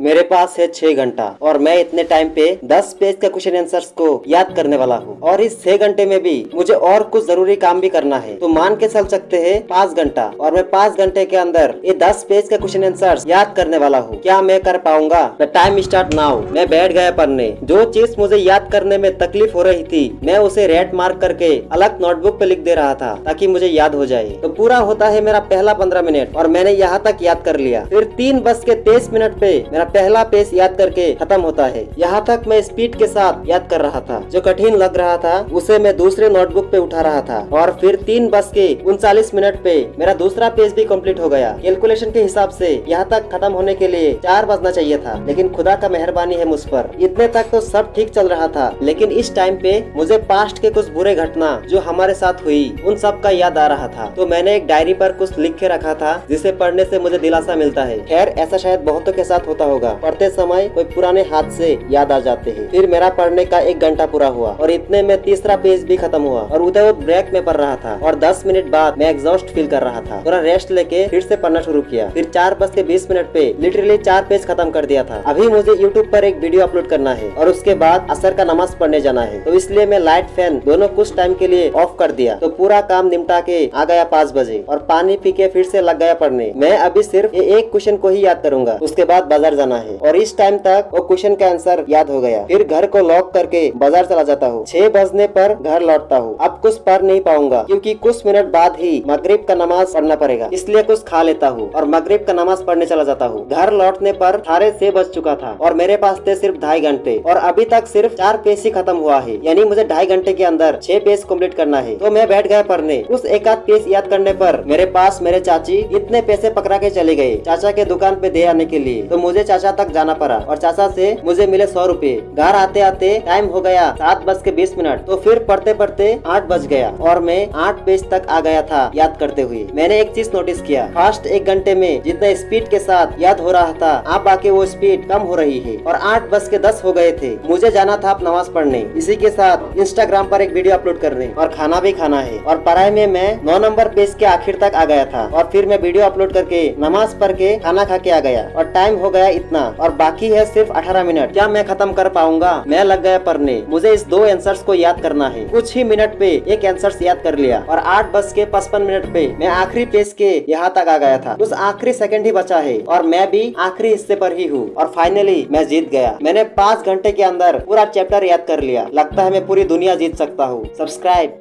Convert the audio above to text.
मेरे पास है 6 घंटा और मैं इतने टाइम पे 10 पेज का क्वेश्चन आंसर्स को याद करने वाला हूँ और इस 6 घंटे में भी मुझे और कुछ जरूरी काम भी करना है। तो मान के चल सकते हैं 5 घंटा और मैं 5 घंटे के अंदर ये 10 पेज का क्वेश्चन आंसर्स याद करने वाला हूँ। क्या मैं कर पाऊंगा? The time start now. मैं बैठ गया पढ़ने। जो चीज मुझे याद करने में तकलीफ हो रही थी मैं उसे रेड मार्क करके अलग नोटबुक पे लिख दे रहा था ताकि मुझे याद हो जाए। तो पूरा होता है मेरा पहला 15 मिनट और मैंने यहाँ तक याद कर लिया। फिर 3:23 पे मेरा पहला पेज याद करके खत्म होता है। यहाँ तक मैं स्पीड के साथ याद कर रहा था। जो कठिन लग रहा था उसे मैं दूसरे नोटबुक पे उठा रहा था और फिर 3:39 पे मेरा दूसरा पेज भी कंप्लीट हो गया। कैलकुलेशन के हिसाब से यहाँ तक खत्म होने के लिए 4 बजना चाहिए था, लेकिन खुदा का मेहरबानी है मुझ पर। इतने तक तो सब ठीक चल रहा था, लेकिन इस टाइम पे मुझे पास्ट के कुछ बुरे घटना जो हमारे साथ हुई उन सब का याद आ रहा था। तो मैंने एक डायरी पर कुछ लिख के रखा था जिसे पढ़ने से मुझे दिलासा मिलता है। खैर ऐसा शायद बहुतों के साथ होता होगा, पढ़ते समय कोई पुराने हादसे याद आ जाते हैं। फिर मेरा पढ़ने का 1 घंटा पूरा हुआ और इतने में तीसरा पेज भी खत्म हुआ और उधर ब्रेक में पढ़ रहा था और 10 मिनट बाद मैं एग्जॉस्ट फील कर रहा था। थोड़ा रेस्ट लेके फिर से पढ़ना शुरू किया। फिर 4:20 पे लिटरली 4 पेज खत्म कर दिया था। अभी मुझे यूट्यूब पर एक वीडियो अपलोड करना है और उसके बाद असर का नमाज पढ़ने जाना है, तो इसलिए मैं लाइट फैन दोनों कुछ टाइम के लिए ऑफ कर दिया। तो पूरा काम निपटा के आ गया 5 बजे और पानी पी के फिर से लग गया पढ़ने। मैं अभी सिर्फ ये एक क्वेश्चन को ही याद करूंगा, उसके बाद बाजार जाना है और इस टाइम तक वो क्वेश्चन का आंसर याद हो गया। फिर घर को लॉक करके बाजार चला जाता हूँ। 6 बजने पर घर लौटता हूँ। अब कुछ पढ़ नहीं पाऊंगा क्योंकि कुछ मिनट बाद ही मगरिब का नमाज पढ़ना पड़ेगा, इसलिए कुछ खा लेता हूँ और मगरिब का नमाज पढ़ने चला जाता हूँ। घर लौटने पर 6:30 बज चुका था और मेरे पास थे सिर्फ 2.5 घंटे और अभी तक सिर्फ 4 पेज ही खत्म हुआ है, यानी मुझे 2.5 घंटे के अंदर 6 पेज कंप्लीट करना है। तो मैं बैठ गया पढ़ने। उस एक आध पेज याद करने पर मेरे पास मेरे चाची इतने पैसे पकड़ा के चले गए चाचा के दुकान पे दे आने के लिए। तो मुझे चाचा तक जाना पड़ा और चाचा से मुझे मिले 100 रुपए। घर आते आते टाइम हो गया 7:20। तो फिर पढ़ते पढ़ते 8 बज गया और मैं 8 पेज तक आ गया था याद करते हुए। मैंने एक चीज नोटिस किया, फर्स्ट 1 घंटे में जितना स्पीड के साथ याद हो रहा था अब आके वो स्पीड कम हो रही है और 8:10 हो गए थे। मुझे जाना था नमाज पढ़ने, इसी के साथ इंस्टाग्राम पर एक वीडियो अपलोड करने और खाना भी खाना है। और पढ़ाई में मैं 9 नंबर पेज के आखिर तक आ गया था और फिर मैं वीडियो अपलोड करके नमाज पढ़ के खाना खा के आ गया और टाइम हो गया इतना और बाकी है सिर्फ 18 मिनट। क्या मैं खत्म कर पाऊंगा? मैं लग गया पढ़ने। मुझे इस 2 आंसर्स को याद करना है। कुछ ही मिनट पे एक आंसर्स याद कर लिया और 8:55 पे मैं आखिरी पेज के यहाँ तक आ गया था। उस आखिरी सेकंड ही बचा है और मैं भी आखिरी हिस्से पर ही हूँ और फाइनली मैं जीत गया। मैंने 5 घंटे के अंदर पूरा चैप्टर याद कर लिया। लगता है मैं पूरी दुनिया जीत सकता हूँ। सब्सक्राइब।